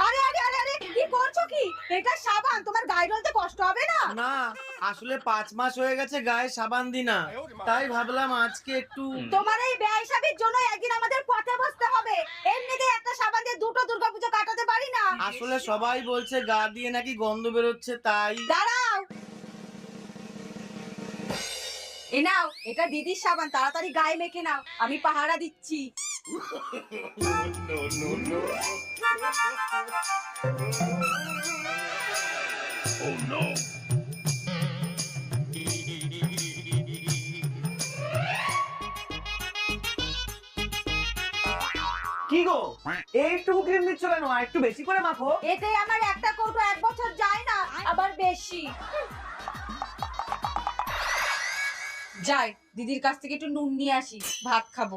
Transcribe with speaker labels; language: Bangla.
Speaker 1: আরে আরে আরে আরে কি করছো কি? এটা সাবান, তোমার গায়ে ঢলতে কষ্ট হবে না?
Speaker 2: না, আসলে 5 মাস হয়ে গেছে গায়ে সাবান দিই না, তাই ভাবলাম আজকে একটু।
Speaker 1: তোমার এই বেয়াইসাবির জন্য একদিন আমাদের পথে বসতে হবে। এমনিতেই একটা সাবান দিয়ে দুটো দুর্গাপূজা কাটাতে পারি না।
Speaker 2: আসলে সবাই বলছে গা দিয়ে নাকি গন্ধ বেরোচ্ছে, তাই।
Speaker 1: দাঁড়াও, এ নাও, এটা দিদির সাবান, তাড়াতাড়ি গায়ে মেখে নাও, আমি পাহারা দিচ্ছি।
Speaker 2: কি গো, এইটুকু ক্রিম দিচ্ছ কেন? আর একটু বেশি করে মাখো।
Speaker 1: এতে আমার একটা কৌটো 1 বছর যায় না, আবার বেশি। যাই, দিদির কাছ থেকে একটু নুন নিয়ে আসি, ভাত খাবো।